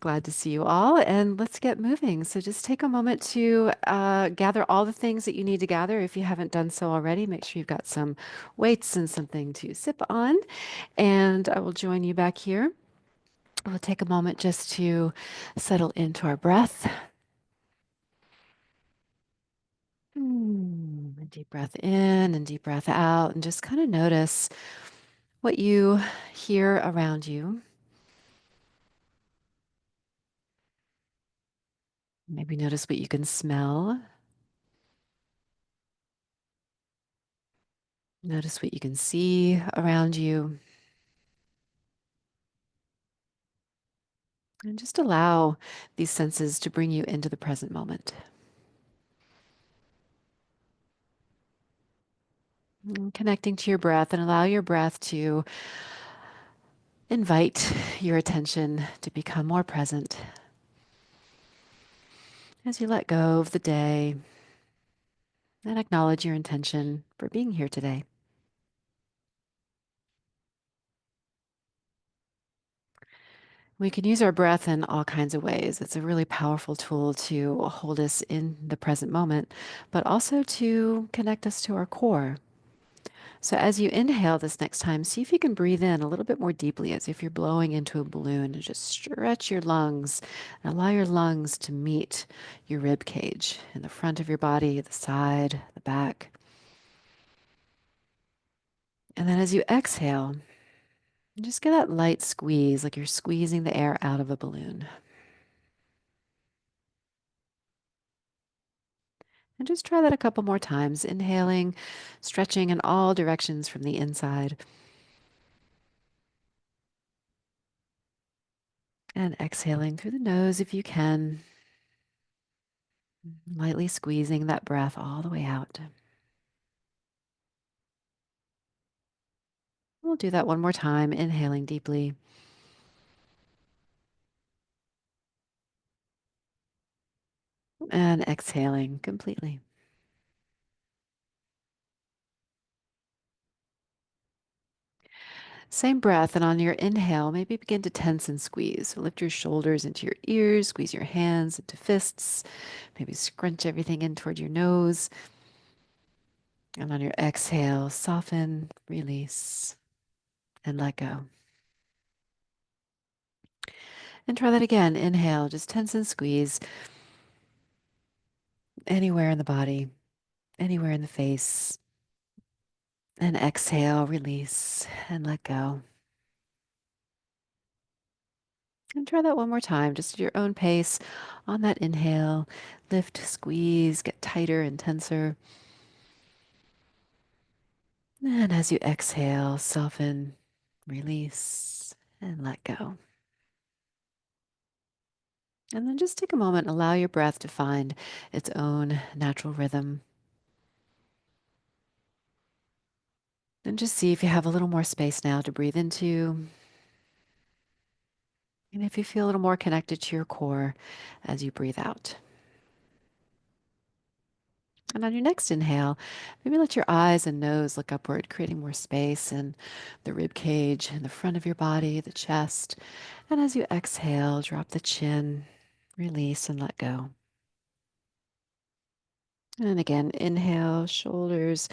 Glad to see you all, and let's get moving. So, just take a moment to gather all the things that you need to gather. If you haven't done so already, make sure you've got some weights and something to sip on. And I will join you back here. We'll take a moment just to settle into our breath. A deep breath in and deep breath out, and just kind of notice what you hear around you. Maybe notice what you can smell. Notice what you can see around you. And just allow these senses to bring you into the present moment. Connecting to your breath and allow your breath to invite your attention to become more present as you let go of the day and acknowledge your intention for being here today. We can use our breath in all kinds of ways. It's a really powerful tool to hold us in the present moment, but also to connect us to our core. So as you inhale this next time, see if you can breathe in a little bit more deeply as if you're blowing into a balloon and just stretch your lungs and allow your lungs to meet your rib cage in the front of your body, the side, the back. And then as you exhale, just get that light squeeze like you're squeezing the air out of a balloon. And just try that a couple more times, inhaling, stretching in all directions from the inside, and exhaling through the nose if you can, lightly squeezing that breath all the way out. We'll do that one more time, inhaling deeply and exhaling completely. Same breath, and on your inhale, maybe begin to tense and squeeze. So lift your shoulders into your ears, squeeze your hands into fists, maybe scrunch everything in toward your nose. And on your exhale, soften, release, and let go. And try that again. Inhale, just tense and squeeze anywhere in the body, anywhere in the face. And exhale, release, and let go. And try that one more time, just at your own pace. On that inhale, lift, squeeze, get tighter and tenser. And as you exhale, soften, release, and let go. And then just take a moment, allow your breath to find its own natural rhythm. And just see if you have a little more space now to breathe into. And if you feel a little more connected to your core as you breathe out. And on your next inhale, maybe let your eyes and nose look upward, creating more space in the rib cage, in the front of your body, the chest. And as you exhale, drop the chin, release, and let go. And again, inhale, shoulders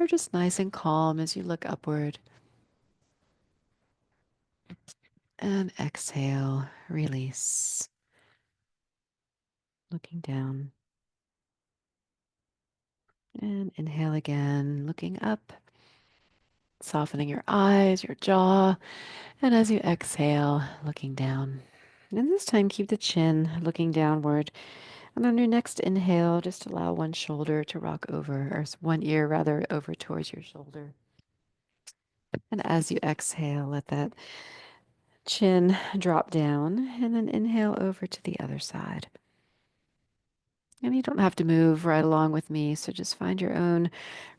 are just nice and calm as you look upward. And exhale, release, looking down. And inhale again, looking up, softening your eyes, your jaw. And as you exhale, looking down. And this time, keep the chin looking downward. And on your next inhale, just allow one shoulder to rock over, or one ear rather, over towards your shoulder. And as you exhale, let that chin drop down, and then inhale over to the other side. And you don't have to move right along with me, so just find your own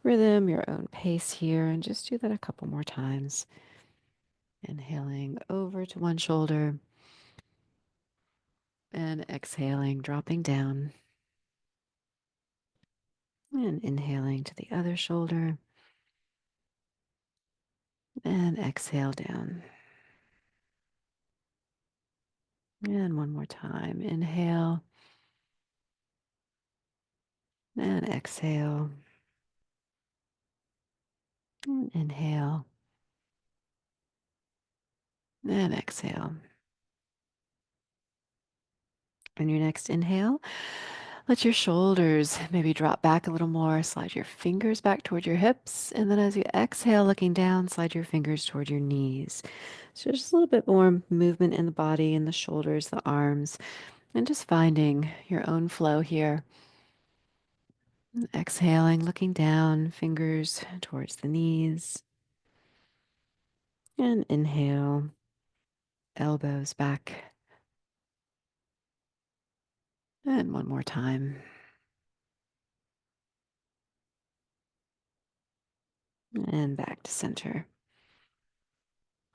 rhythm, your own pace here, and just do that a couple more times. Inhaling over to one shoulder and exhaling, dropping down. And inhaling to the other shoulder and exhale down. And one more time. Inhale and exhale. And inhale and exhale. On your next inhale, let your shoulders maybe drop back a little more. Slide your fingers back toward your hips. And then as you exhale, looking down, slide your fingers toward your knees. So just a little bit more movement in the body, in the shoulders, the arms, and just finding your own flow here. Exhaling, looking down, fingers towards the knees. And inhale, elbows back. And one more time. And back to center.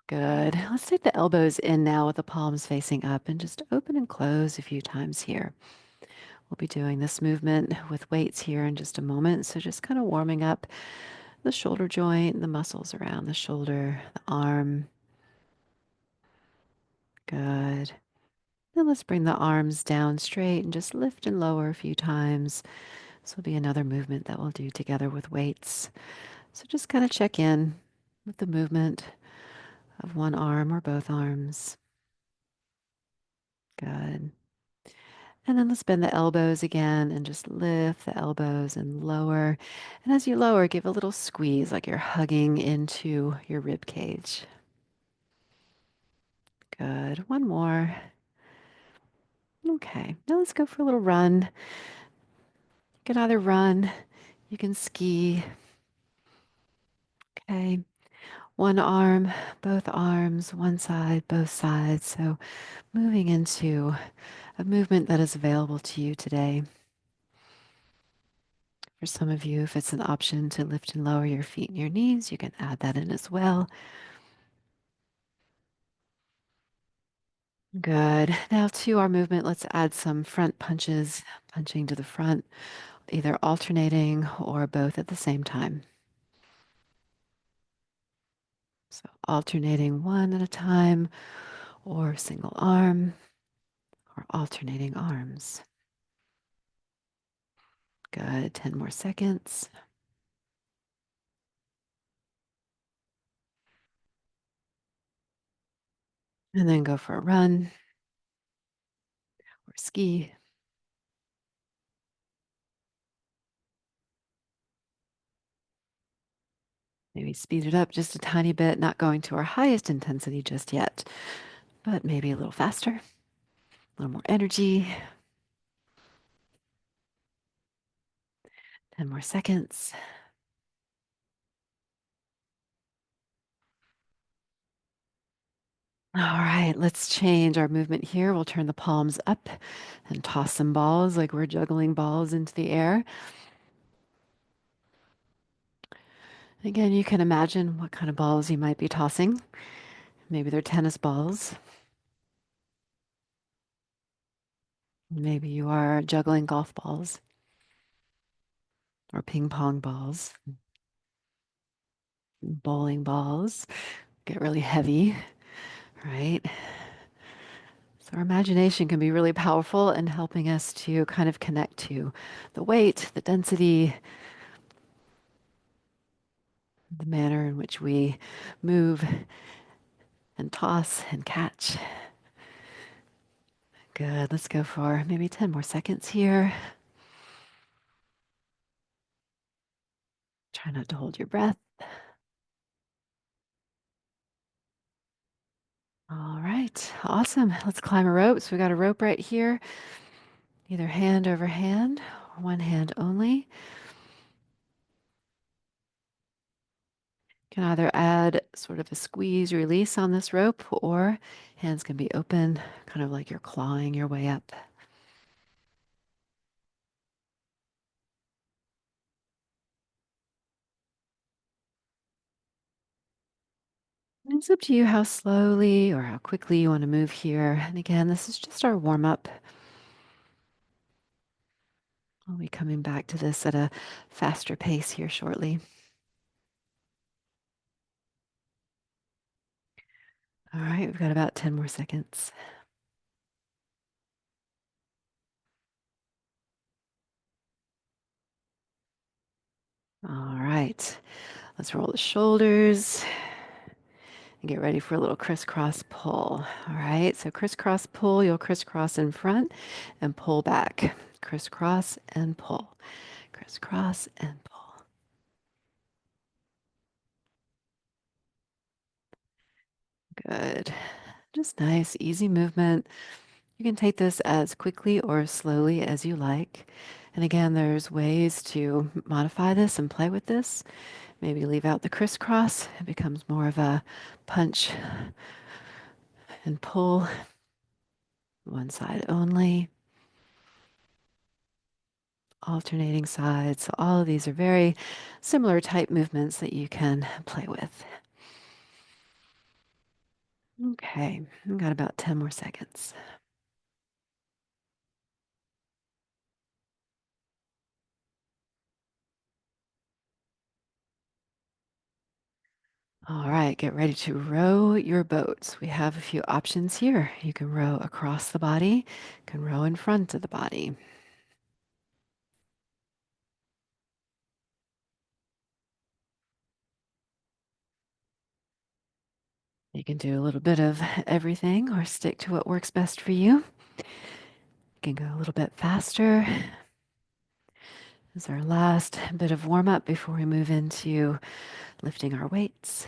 Good. Let's take the elbows in now with the palms facing up and just open and close a few times here. We'll be doing this movement with weights here in just a moment. So just kind of warming up the shoulder joint, the muscles around the shoulder, the arm. Good. Then let's bring the arms down straight and just lift and lower a few times. This will be another movement that we'll do together with weights. So just kind of check in with the movement of one arm or both arms. Good. And then let's bend the elbows again and just lift the elbows and lower. And as you lower, give a little squeeze like you're hugging into your rib cage. Good. One more. Okay. Now let's go for a little run. You can either run, you can ski. Okay. One arm, both arms, one side, both sides. So moving into a movement that is available to you today. For some of you, if it's an option to lift and lower your feet and your knees, you can add that in as well. Good. Now to our movement, let's add some front punches, punching to the front, either alternating or both at the same time. So alternating one at a time or single arm or alternating arms. Good. 10 more seconds. And then go for a run or ski. Maybe speed it up just a tiny bit, not going to our highest intensity just yet, but maybe a little faster, a little more energy. 10 more seconds. All right, let's change our movement here. We'll turn the palms up and toss some balls like we're juggling balls into the air. Again, you can imagine what kind of balls you might be tossing. Maybe they're tennis balls. Maybe you are juggling golf balls or ping pong balls, bowling balls. Get really heavy, right? So our imagination can be really powerful in helping us to kind of connect to the weight, the density, the manner in which we move and toss and catch. Good. Let's go for maybe 10 more seconds here. Try not to hold your breath. All right. Awesome. Let's climb a rope. So we got a rope right here, either hand over hand or one hand only. You can either add sort of a squeeze release on this rope, or hands can be open, kind of like you're clawing your way up. And it's up to you how slowly or how quickly you want to move here. And again, this is just our warm up. We'll be coming back to this at a faster pace here shortly. All right, we've got about 10 more seconds. All right. Let's roll the shoulders and get ready for a little crisscross pull. All right. So crisscross pull, you'll crisscross in front and pull back. Crisscross and pull. Crisscross and pull. Good. Just nice, easy movement. You can take this as quickly or slowly as you like. And again, there's ways to modify this and play with this. Maybe leave out the crisscross. It becomes more of a punch and pull, one side only, alternating sides. So all of these are very similar type movements that you can play with. Okay, we've got about 10 more seconds. All right, get ready to row your boats. We have a few options here. You can row across the body, you can row in front of the body. You can do a little bit of everything or stick to what works best for you. You can go a little bit faster. This is our last bit of warm up before we move into lifting our weights.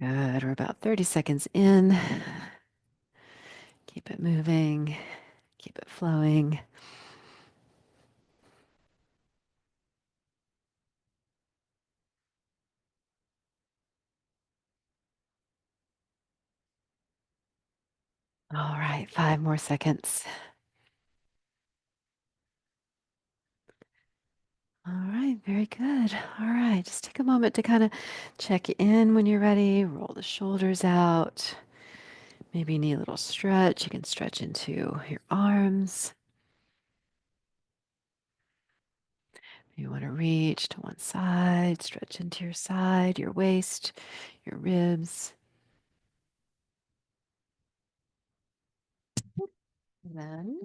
Good. We're about 30 seconds in. Keep it moving, keep it flowing. All right, 5 more seconds. All right, very good. All right, just take a moment to kind of check in when you're ready. Roll the shoulders out. Maybe you need a little stretch. You can stretch into your arms. You want to reach to one side, stretch into your side, your waist, your ribs. And then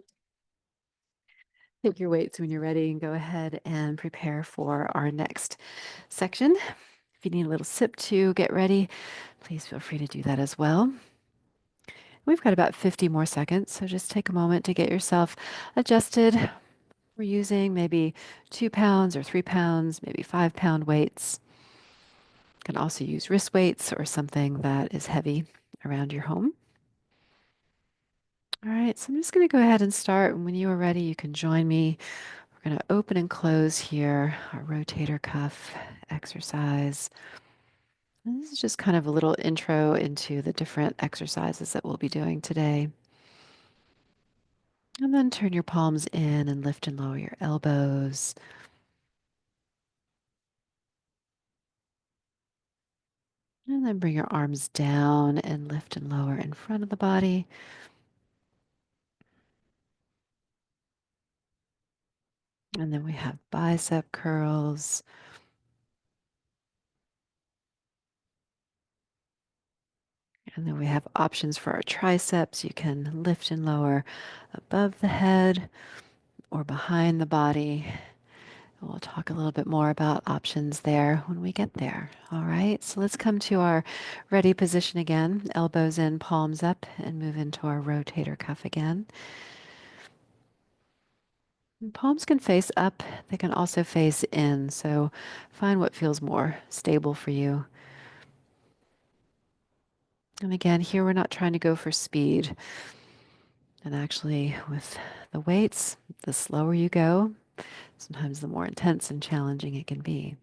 take your weights when you're ready and go ahead and prepare for our next section. If you need a little sip to get ready, please feel free to do that as well. We've got about 50 more seconds, so just take a moment to get yourself adjusted. We're using maybe 2 pounds or 3 pounds, maybe 5 pound weights. You can also use wrist weights or something that is heavy around your home. All right, so I'm just going to go ahead and start. And when you are ready, you can join me. We're going to open and close here our rotator cuff exercise. And this is just kind of a little intro into the different exercises that we'll be doing today. And then turn your palms in and lift and lower your elbows. And then bring your arms down and lift and lower in front of the body. And then we have bicep curls. And then we have options for our triceps. You can lift and lower above the head or behind the body. We'll talk a little bit more about options there when we get there. All right, so let's come to our ready position again. Elbows in, palms up, and move into our rotator cuff again. And palms can face up, they can also face in, so find what feels more stable for you. And again, here we're not trying to go for speed. And actually, with the weights, the slower you go, sometimes the more intense and challenging it can be.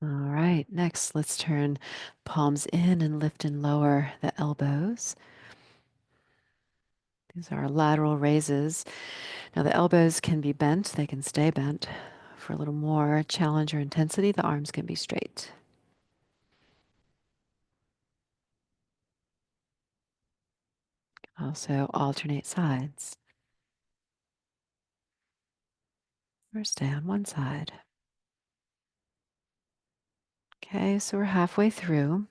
All right, next let's turn palms in and lift and lower the elbows. These are lateral raises. Now the elbows can be bent, they can stay bent. For a little more challenge or intensity, the arms can be straight. Also alternate sides or stay on one side. Okay, so we're halfway through.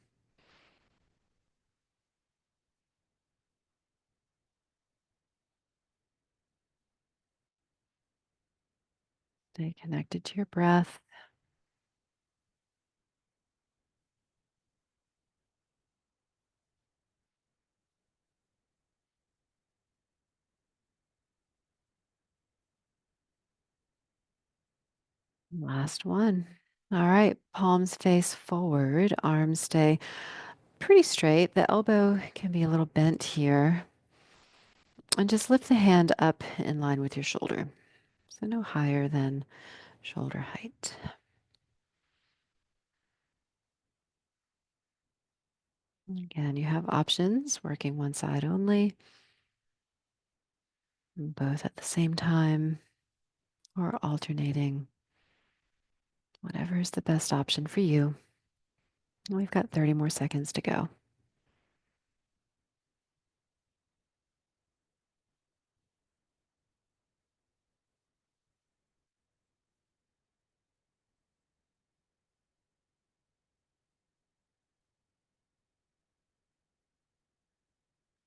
Stay connected to your breath. Last one. All right, palms face forward, arms stay pretty straight. The elbow can be a little bent here. And just lift the hand up in line with your shoulder. So no higher than shoulder height. Again, you have options, working one side only, both at the same time, or alternating, whatever is the best option for you. We've got 30 more seconds to go.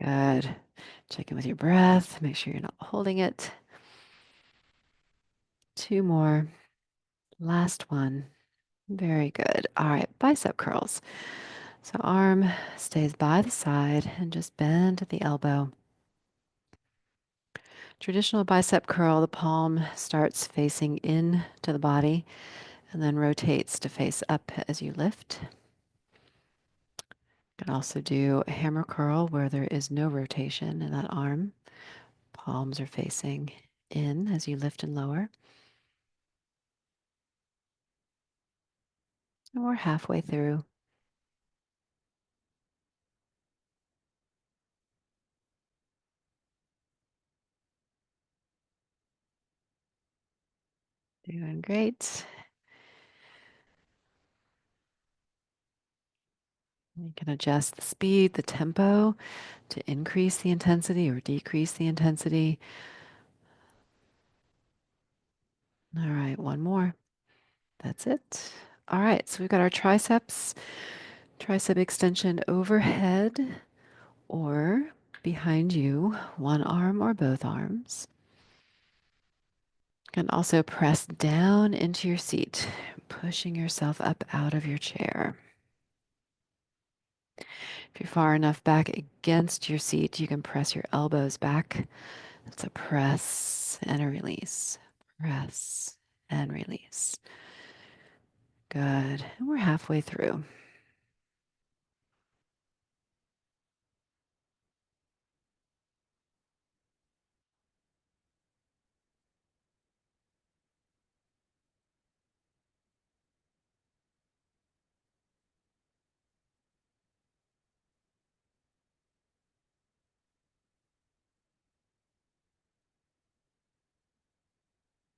Good. Check in with your breath. Make sure you're not holding it. Two more. Last one. Very good. All right, bicep curls. So arm stays by the side and just bend at the elbow. Traditional bicep curl, the palm starts facing in to the body and then rotates to face up as you lift. You can also do a hammer curl where there is no rotation in that arm. Palms are facing in as you lift and lower. And we're halfway through. Doing great. You can adjust the speed, the tempo to increase the intensity or decrease the intensity. All right, one more. That's it. All right, so we've got our triceps, tricep extension overhead or behind you, one arm or both arms. You can also press down into your seat, pushing yourself up out of your chair. If you're far enough back against your seat, you can press your elbows back. That's a press and a release. Press and release. Good. And we're halfway through.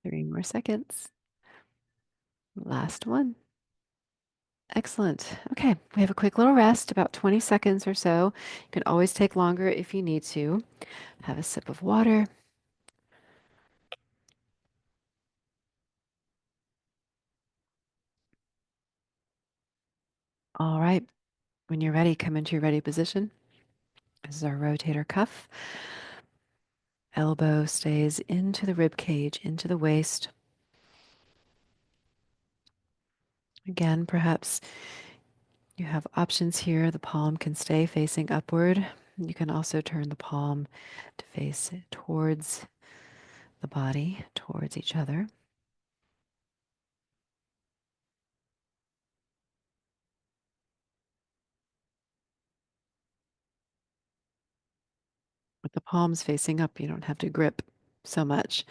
Three more seconds. Last one. Excellent. Okay, we have a quick little rest, about 20 seconds or so. You can always take longer if you need to. Have a sip of water. All right, when you're ready, come into your ready position. This is our rotator cuff. Elbow stays into the rib cage, into the waist. Again, perhaps you have options here. The palm can stay facing upward. You can also turn the palm to face towards the body, towards each other. With the palms facing up, you don't have to grip so much.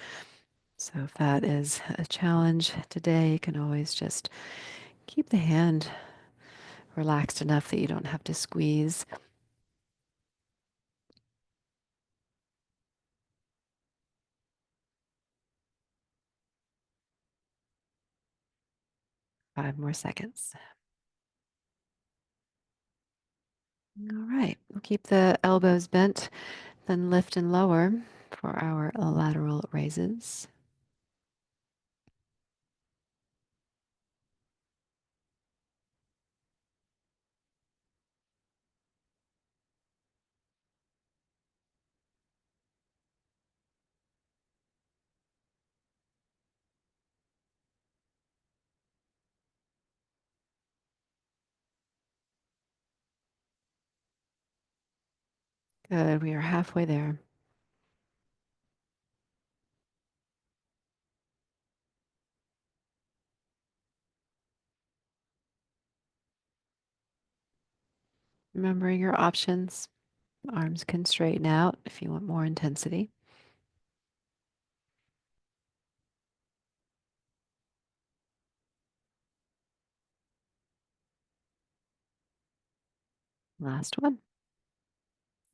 So if that is a challenge today, you can always just keep the hand relaxed enough that you don't have to squeeze. Five more seconds. All right, we'll keep the elbows bent Then lift and lower for our lateral raises. Good. We are halfway there. Remembering your options. Arms can straighten out if you want more intensity. Last one.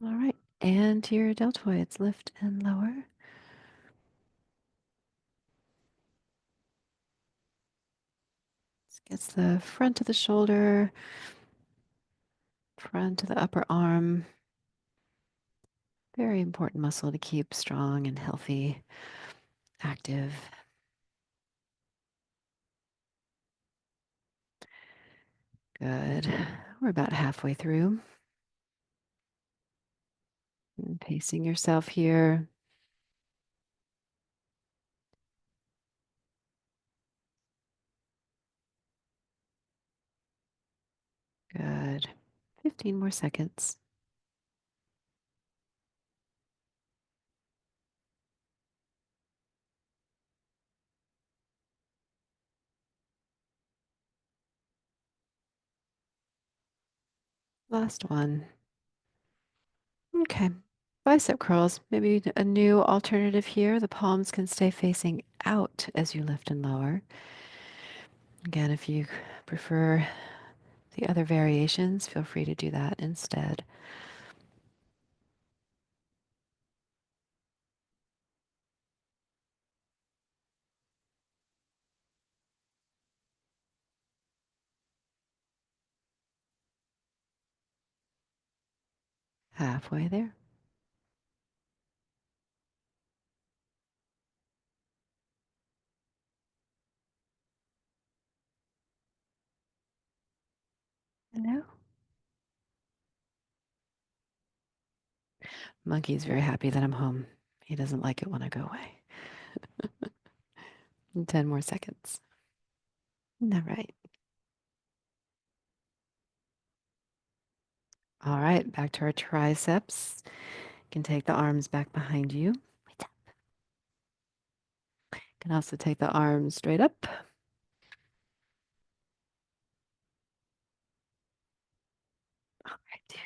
All right. And to your deltoids, lift and lower. This gets the front of the shoulder, front of the upper arm. Very important muscle to keep strong and healthy, active. Good. We're about halfway through. And pacing yourself here. Good. 15 more seconds. Last one. Okay. Bicep curls. Maybe a new alternative here. The palms can stay facing out as you lift and lower. Again, if you prefer the other variations, feel free to do that instead. Halfway there. Hello. Monkey is very happy that I'm home. He doesn't like it when I go away. 10 more seconds. All right. All right. Back to our triceps. You can take the arms back behind you. You can also take the arms straight up. All right.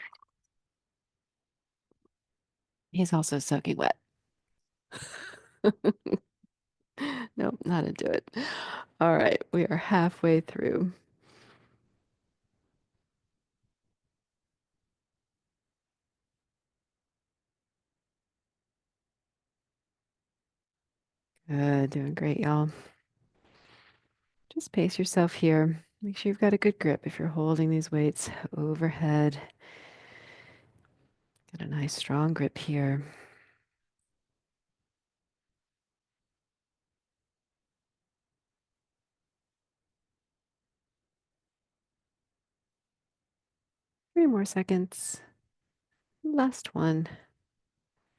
He's also soaking wet. Nope, not into it. All right. We are halfway through. Good. Doing great, y'all. Just pace yourself here. Make sure you've got a good grip if you're holding these weights overhead. Get a nice strong grip here. Three more seconds. Last one.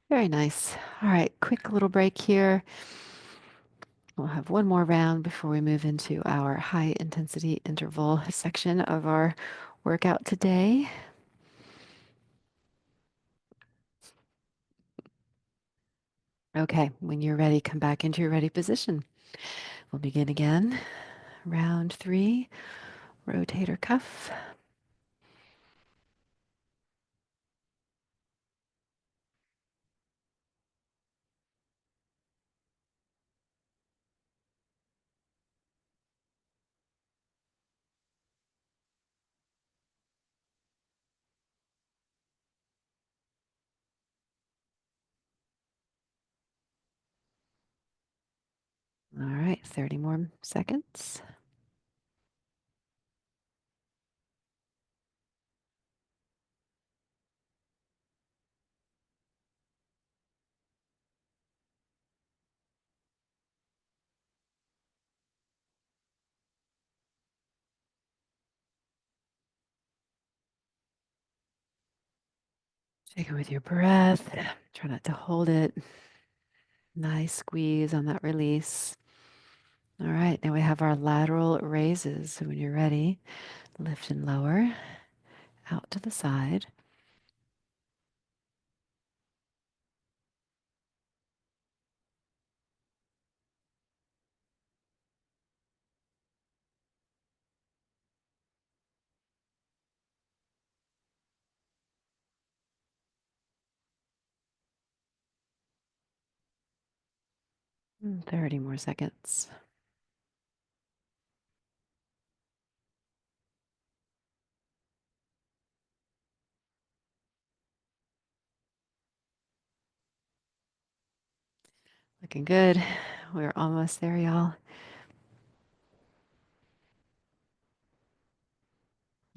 Very nice. All right, quick little break here. We'll have one more round before we move into our high intensity interval section of our workout today. Okay, when you're ready, come back into your ready position. We'll begin again. Round three, rotator cuff. All right, 30 more seconds. Take it with your breath. Try not to hold it. Nice squeeze on that release. All right, now we have our lateral raises. So when you're ready, lift and lower out to the side. And 30 more seconds. Looking good. We're almost there, y'all.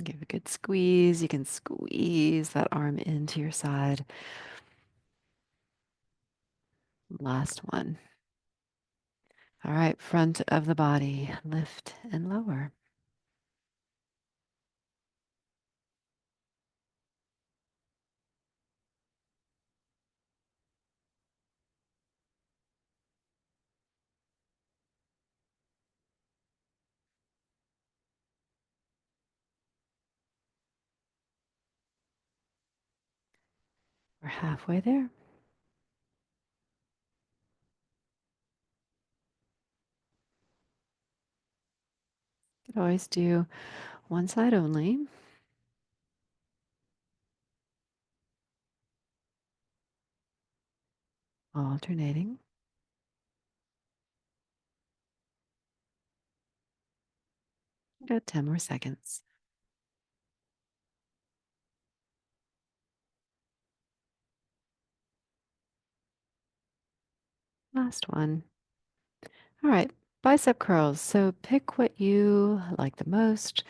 Give a good squeeze. You can squeeze that arm into your side. Last one. All right, front of the body. Lift and lower. We're halfway there. You could always do one side only, alternating. Got 10 more seconds. Last one. All right, bicep curls. So pick what you like the most,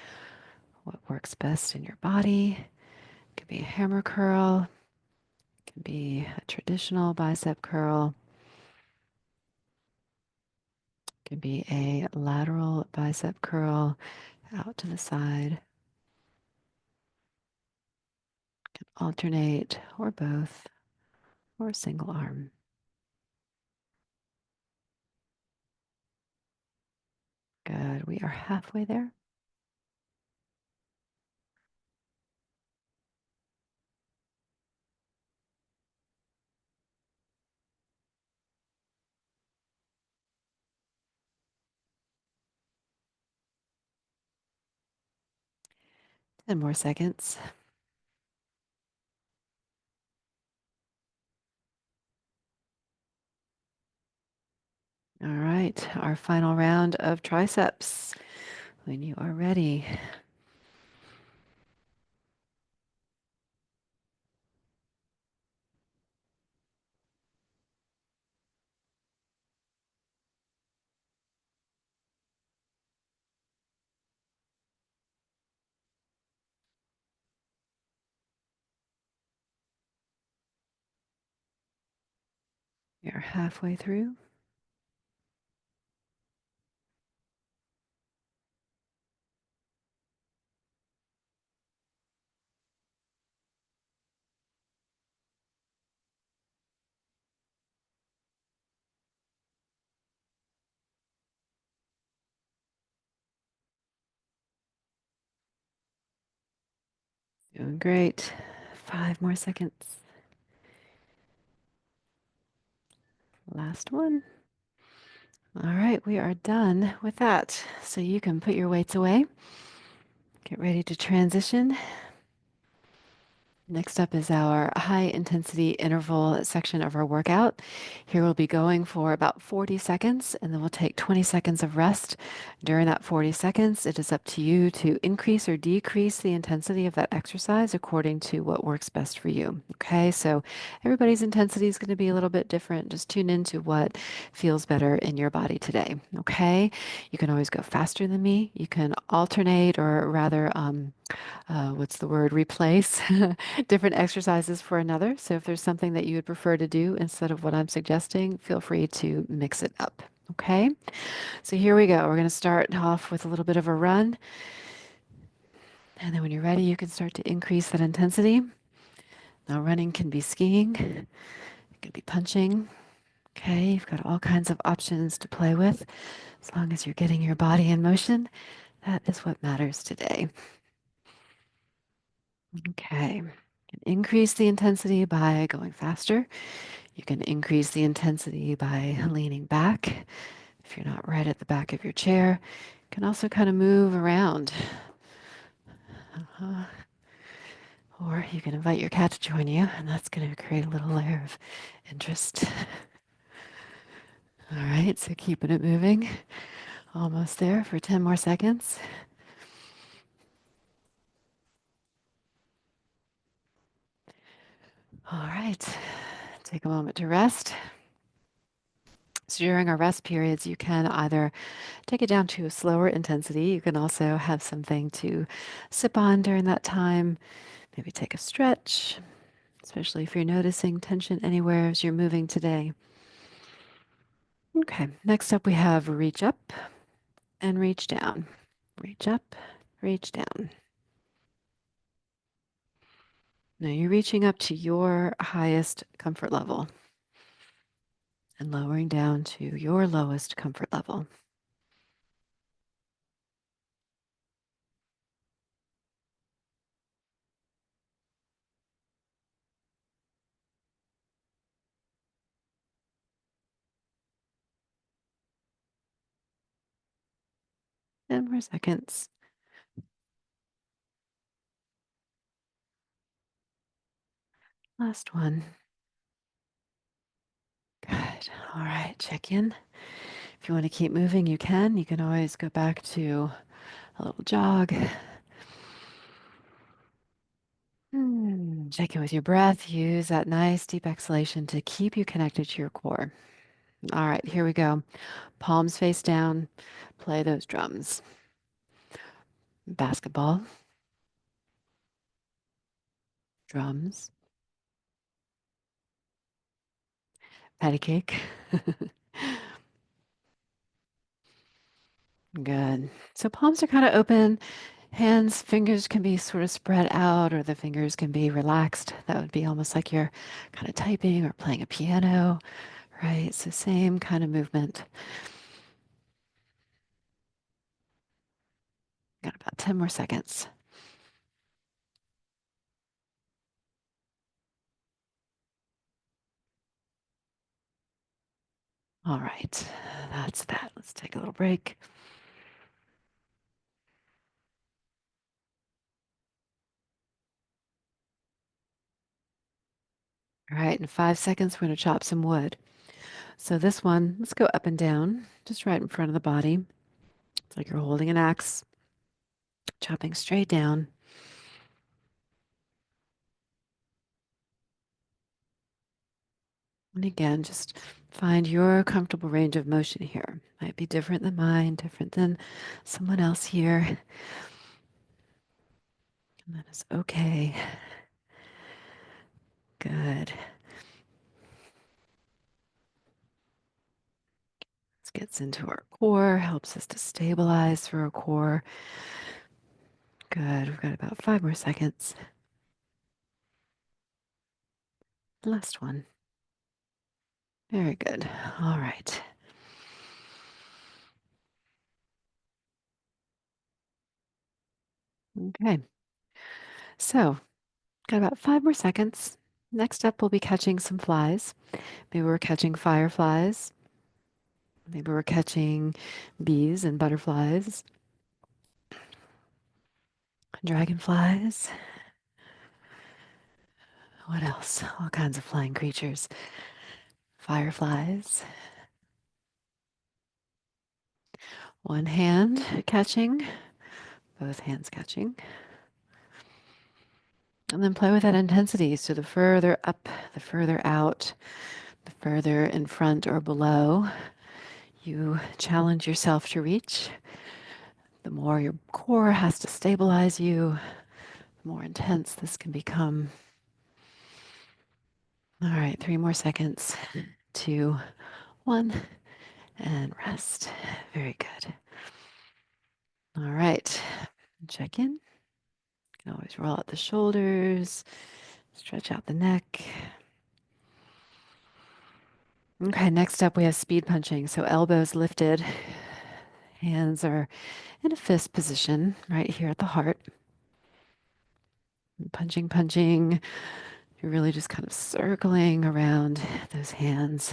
what works best in your body. It could be a hammer curl, it can be a traditional bicep curl, it can be a lateral bicep curl out to the side. Can alternate or both or single arm. Good. We are halfway there. 10 more seconds. All right, our final round of triceps. When you are ready, you're halfway through. Doing great. 5 more seconds. Last one. All right, we are done with that. So you can put your weights away. Get ready to transition. Next up is our high intensity interval section of our workout. Here we'll be going for about 40 seconds and then we'll take 20 seconds of rest. During that 40 seconds, it is up to you to increase or decrease the intensity of that exercise according to what works best for you. Okay, so everybody's intensity is going to be a little bit different. Just tune into what feels better in your body today. Okay, you can always go faster than me. You can alternate or rather, what's the word, replace different exercises for another. So if there's something that you would prefer to do instead of what I'm suggesting, feel free to mix it up. Okay, so here we go. We're going to start off with a little bit of a run. And then when you're ready, you can start to increase that intensity. Now, running can be skiing, it can be punching. Okay, you've got all kinds of options to play with. As long as you're getting your body in motion, that is what matters today. Okay, you can increase the intensity by going faster. You can increase the intensity by leaning back. If you're not right at the back of your chair, you can also kind of move around. Uh, or you can invite your cat to join you, and that's going to create a little layer of interest. All right, so keeping it moving. Almost there for 10 more seconds. All right, take a moment to rest. So during our rest periods, you can either take it down to a slower intensity. You can also have something to sip on during that time. Maybe take a stretch, especially if you're noticing tension anywhere as you're moving today. Okay, next up we have reach up and reach down. Reach up, reach down. Now you're reaching up to your highest comfort level and lowering down to your lowest comfort level. 10 more seconds. Last one. Good. All right, check in. If you want to keep moving, you can. You can always go back to a little jog. Check in with your breath. Use that nice deep exhalation to keep you connected to your core. All right, here we go. Palms face down. Play those drums. Basketball, drums, patty cake. Good. So palms are kind of open. Hands, fingers can be sort of spread out, or the fingers can be relaxed. That would be almost like you're kind of typing or playing a piano, right? So same kind of movement. Got about 10 more seconds. All right, that's that. Let's take a little break. All right, in 5 seconds, we're going to chop some wood. So this one, let's go up and down, just right in front of the body. It's like you're holding an axe, chopping straight down. And again, just find your comfortable range of motion here. Might be different than mine, different than someone else here. And that is okay. Good. This gets into our core, helps us to stabilize through our core. Good. We've got about 5 more seconds. Last one. Very good. All right. Okay. So, got about 5 more seconds. Next up, we'll be catching some flies. Maybe we're catching fireflies. Maybe we're catching bees and butterflies, dragonflies. What else? All kinds of flying creatures. Fireflies. One hand catching, both hands catching. And then play with that intensity. So the further up, the further out, the further in front or below you challenge yourself to reach, the more your core has to stabilize you, the more intense this can become. All right, 3 more seconds. 2, 1, and rest. Very good. All right, check in. You can always roll out the shoulders, Stretch out the neck. Okay, next up we have speed punching. So elbows lifted, hands are in a fist position right here at the heart. Punching, punching. You're really just kind of circling around those hands.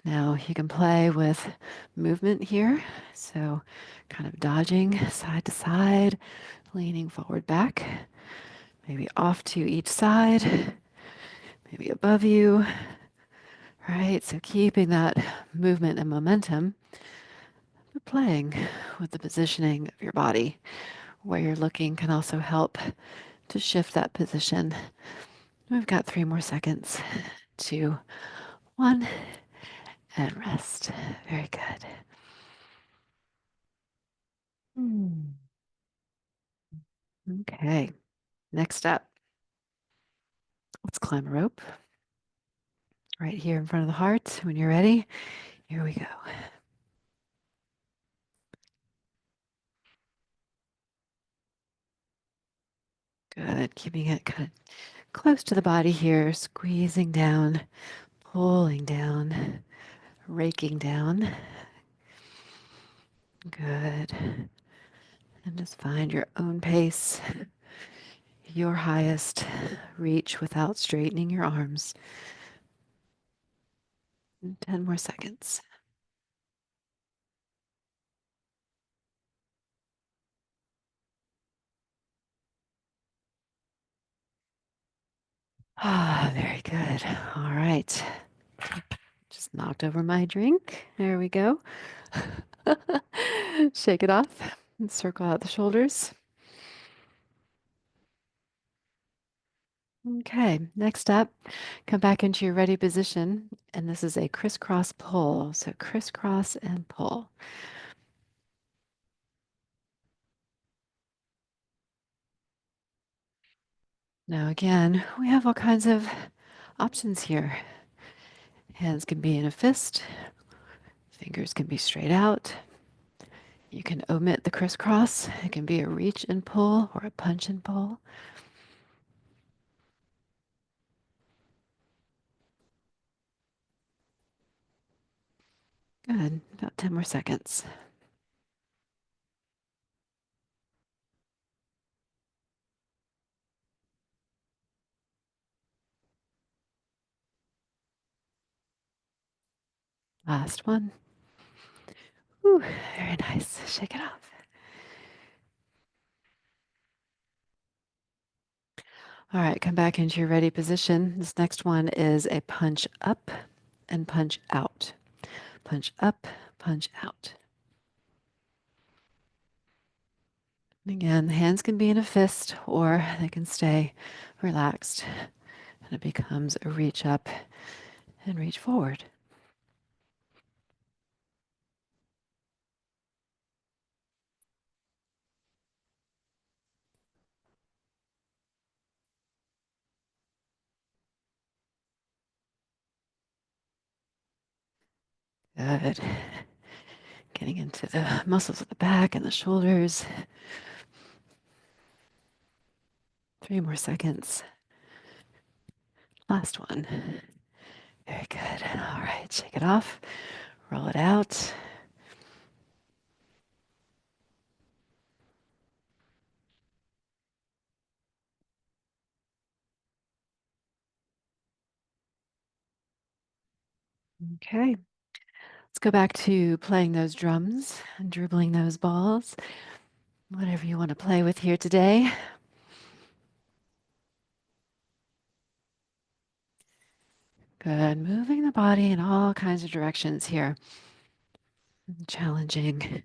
Now you can play with movement here. So kind of dodging side to side, leaning forward back, maybe off to each side, maybe above you. Right, so keeping that movement and momentum, but playing with the positioning of your body. Where you're looking can also help to shift that position. We've got 3 more seconds. 2, 1, and rest. Very good. Hmm. Okay, next up, let's climb a rope right here in front of the heart. When you're ready, here we go. Good, keeping it kind of close to the body here, squeezing down, pulling down, raking down. Good. And just find your own pace, your highest reach without straightening your arms. 10 more seconds. Ah, very good. All right. Just knocked over my drink. There we go. Shake it off and circle out the shoulders. Okay, next up, come back into your ready position. And this is a crisscross pull. So crisscross and pull. Now, again, we have all kinds of options here. Hands can be in a fist, fingers can be straight out. You can omit the crisscross. It can be a reach and pull or a punch and pull. Good. About 10 more seconds. Last one. Ooh, very nice. Shake it off. All right, come back into your ready position. This next one is a punch up and punch out. Punch up, punch out. And again, the hands can be in a fist or they can stay relaxed. And it becomes a reach up and reach forward. Good. Getting into the muscles of the back and the shoulders. 3 more seconds. Last one. Very good. All right, shake it off. Roll it out. Okay. Let's go back to playing those drums and dribbling those balls. Whatever you want to play with here today. Good. Moving the body in all kinds of directions here. Challenging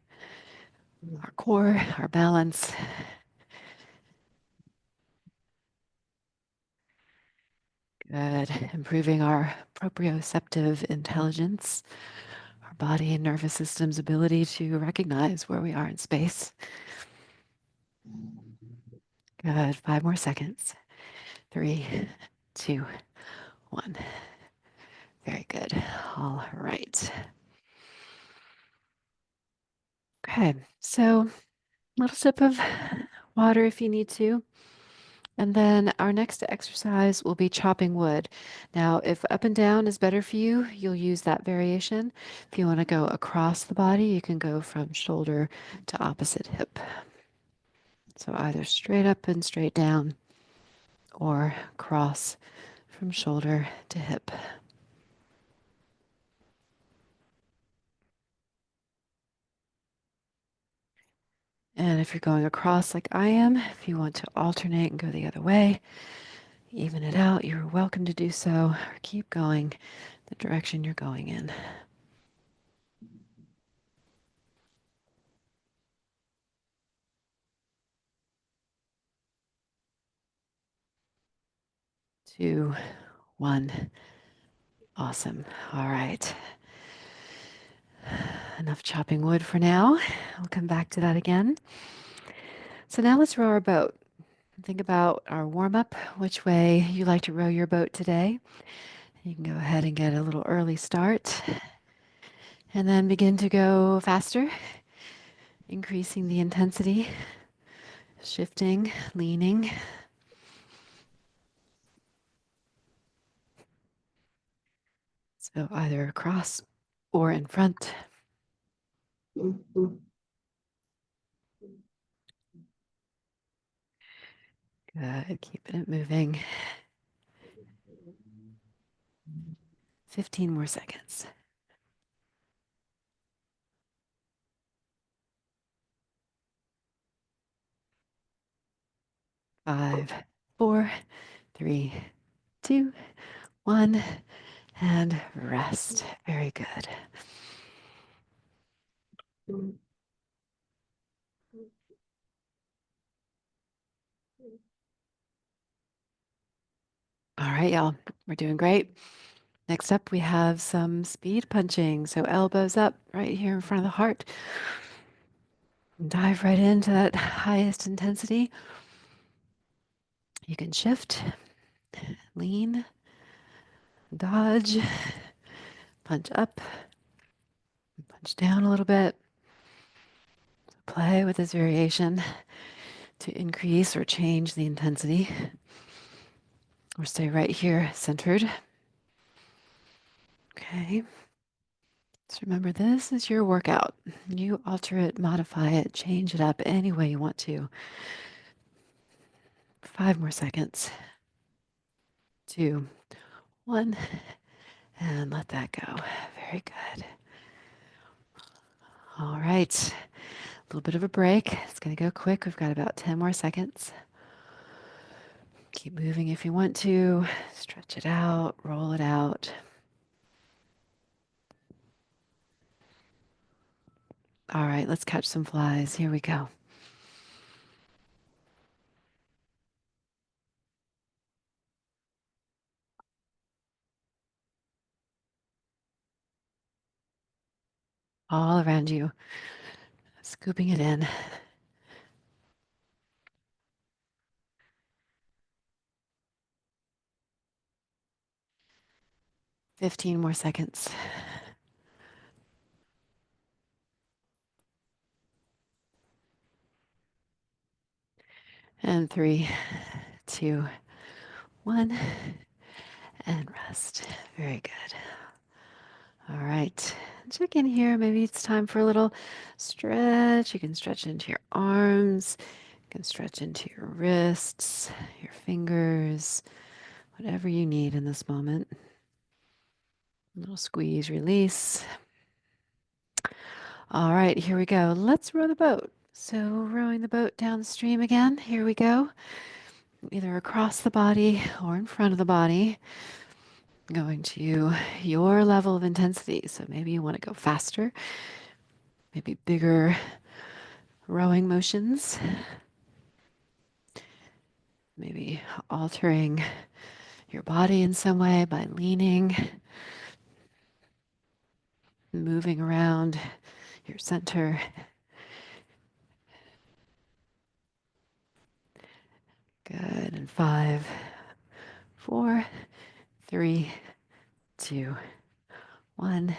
our core, our balance. Good. Improving our proprioceptive intelligence, our body and nervous system's ability to recognize where we are in space. Good. 5 more seconds. 3, 2, 1. Very good. All right. Okay. So, little sip of water if you need to. And then our next exercise will be chopping wood. Now, if up and down is better for you, you'll use that variation. If you want to go across the body, you can go from shoulder to opposite hip. So either straight up and straight down or cross from shoulder to hip. And if you're going across like I am, if you want to alternate and go the other way, even it out, you're welcome to do so, or keep going the direction you're going in. 2, 1. Awesome. All right. Enough chopping wood for now. I'll come back to that again. So now let's row our boat. Think about our warm up, which way you like to row your boat today. You can go ahead and get a little early start and then begin to go faster, increasing the intensity, shifting, leaning. So either across or in front. Good, keeping it moving. 15 more seconds. 5, 4, 3, 2, 1, and rest. Very good. All right, y'all, we're doing great. Next up, we have some speed punching. So elbows up right here in front of the heart. Dive right into that highest intensity. You can shift, lean, dodge, punch up, punch down a little bit. Play with this variation to increase or change the intensity. Or stay right here, centered. Okay. So remember, this is your workout. You alter it, modify it, change it up any way you want to. 5 more seconds. 2, 1, and let that go. Very good. All right. A little bit of a break. It's going to go quick. We've got about 10 more seconds. Keep moving if you want to. Stretch it out, roll it out. All right, let's catch some flies. Here we go. All around you, scooping it in. 15 more seconds. And 3, 2, 1, and rest. Very good. All right. Check in here. Maybe it's time for a little stretch. You can stretch into your arms. You can stretch into your wrists, your fingers, whatever you need in this moment. A little squeeze, release. All right, here we go. Let's row the boat. So rowing the boat downstream again. Here we go. Either across the body or in front of the body. Going to your level of intensity. So maybe you want to go faster, maybe bigger rowing motions, maybe altering your body in some way by leaning, moving around your center. Good. And 5, 4, 3, 2, 1,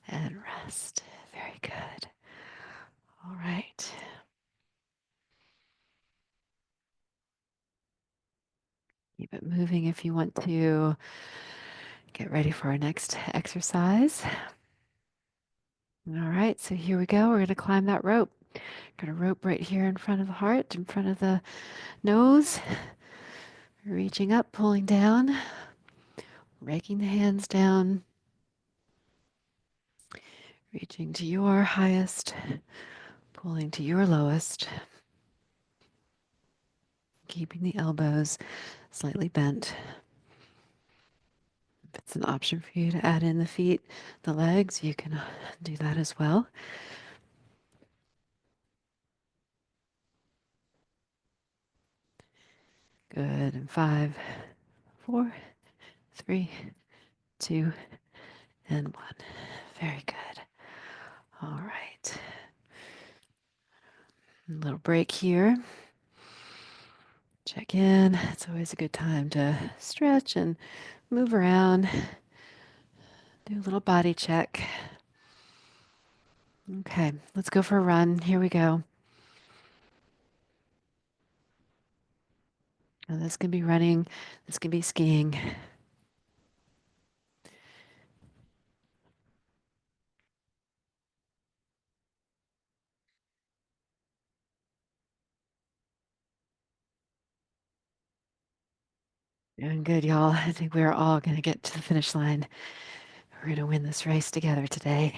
and rest. Very good. All right. But moving if you want to get ready for our next exercise. All right, so here we go. We're going to climb that rope. Got a rope right here in front of the heart, in front of the nose. Reaching up, pulling down, raking the hands down, reaching to your highest, pulling to your lowest, keeping the elbows slightly bent. If it's an option for you to add in the feet, the legs, you can do that as well. Good. And 5, 4, 3, 2, and 1. Very good. All right. A little break here. Check in. It's always a good time to stretch and move around. Do a little body check. Okay, let's go for a run. Here we go. Now this can be running, this can be skiing. Doing good, y'all. I think we're all going to get to the finish line. We're going to win this race together today.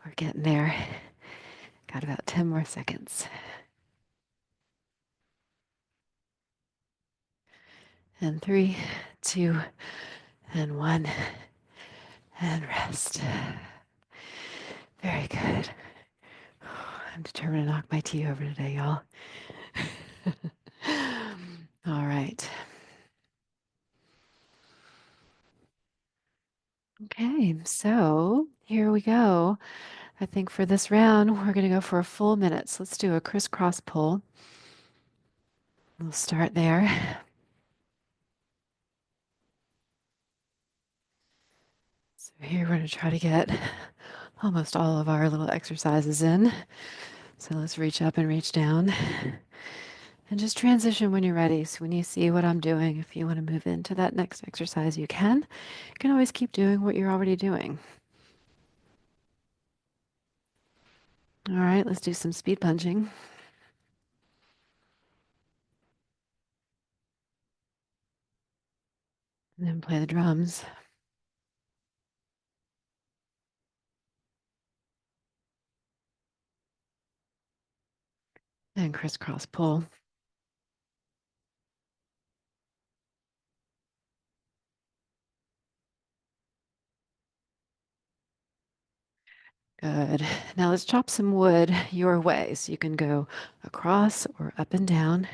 We're getting there. Got about 10 more seconds. And 3, 2, and 1. And rest. Very good. I'm determined to knock my tea over today, y'all. All right. Okay, so here we go. I think for this round, we're going to go for a full minute. So let's do a crisscross pull. We'll start there. So here we're going to try to get almost all of our little exercises in. So let's reach up and reach down. And just transition when you're ready. So when you see what I'm doing, if you want to move into that next exercise, you can. You can always keep doing what you're already doing. All right, let's do some speed punching. And then play the drums. And crisscross pull. Good. Now let's chop some wood your way. So you can go across or up and down.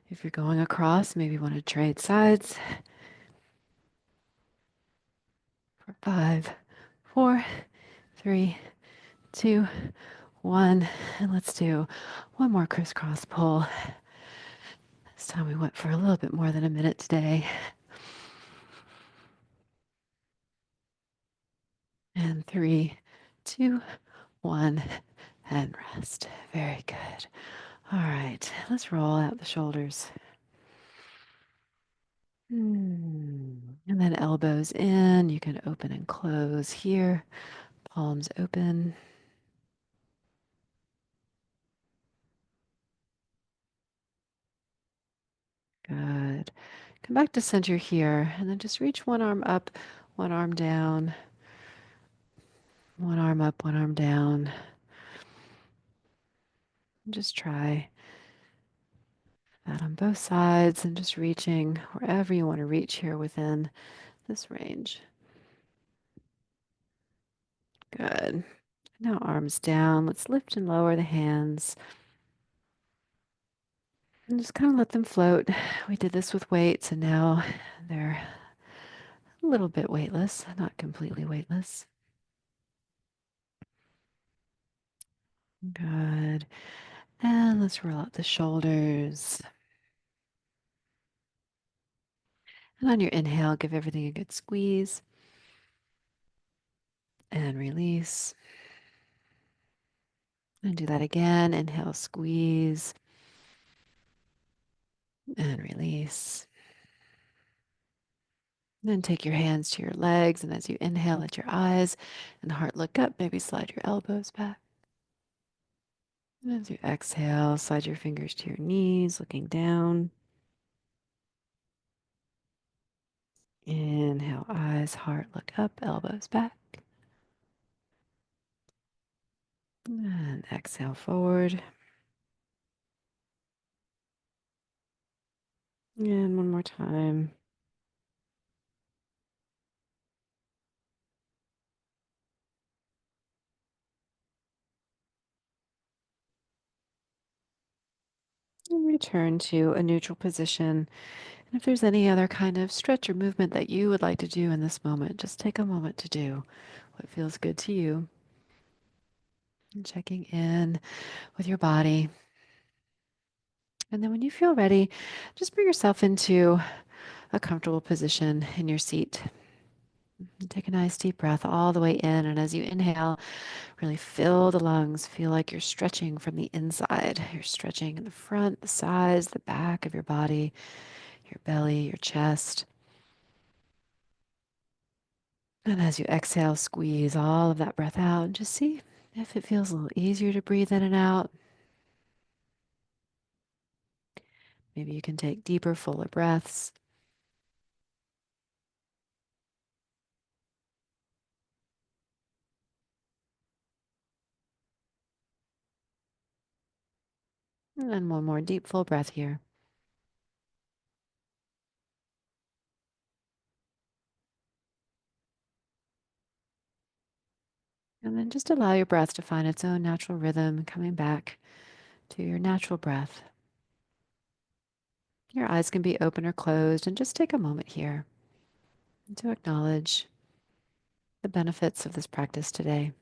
If you're going across, maybe you want to trade sides. For 5, 4, 3, 2, 1. And let's do one more crisscross pull. This time we went for a little bit more than a minute today. And 3, 2, 1, and rest. Very good. All right, let's roll out the shoulders. And then elbows in. You can open and close here. Palms open. Good. Come back to center here, and then just reach one arm up, one arm down. One arm up, one arm down. Just try that on both sides and just reaching wherever you want to reach here within this range. Good. Now arms down. Let's lift and lower the hands. And just kind of let them float. We did this with weights, and now they're a little bit weightless, not completely weightless. Good. And let's roll out the shoulders. And on your inhale, give everything a good squeeze. And release. And do that again. Inhale, squeeze, and release. Then take your hands to your legs, and as you inhale, let your eyes and heart look up. Maybe slide your elbows back. And as you exhale, slide your fingers to your knees, looking down. Inhale, eyes, heart look up, elbows back. And exhale forward. And one more time. And return to a neutral position. And if there's any other kind of stretch or movement that you would like to do in this moment, just take a moment to do what feels good to you. And checking in with your body. And then when you feel ready, just bring yourself into a comfortable position in your seat. And take a nice deep breath all the way in. And as you inhale, really fill the lungs. Feel like you're stretching from the inside. You're stretching in the front, the sides, the back of your body, your belly, your chest. And as you exhale, squeeze all of that breath out and just see if it feels a little easier to breathe in and out. Maybe you can take deeper, fuller breaths. And then one more deep, full breath here. And then just allow your breath to find its own natural rhythm, coming back to your natural breath. Your eyes can be open or closed, and just take a moment here to acknowledge the benefits of this practice today.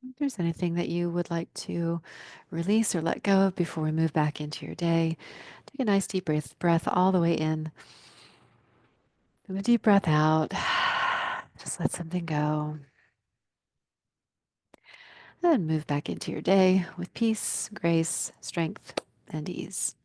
If there's anything that you would like to release or let go of before we move back into your day, take a nice deep breath all the way in. And a deep breath out. Just let something go. And move back into your day with peace, grace, strength, and ease.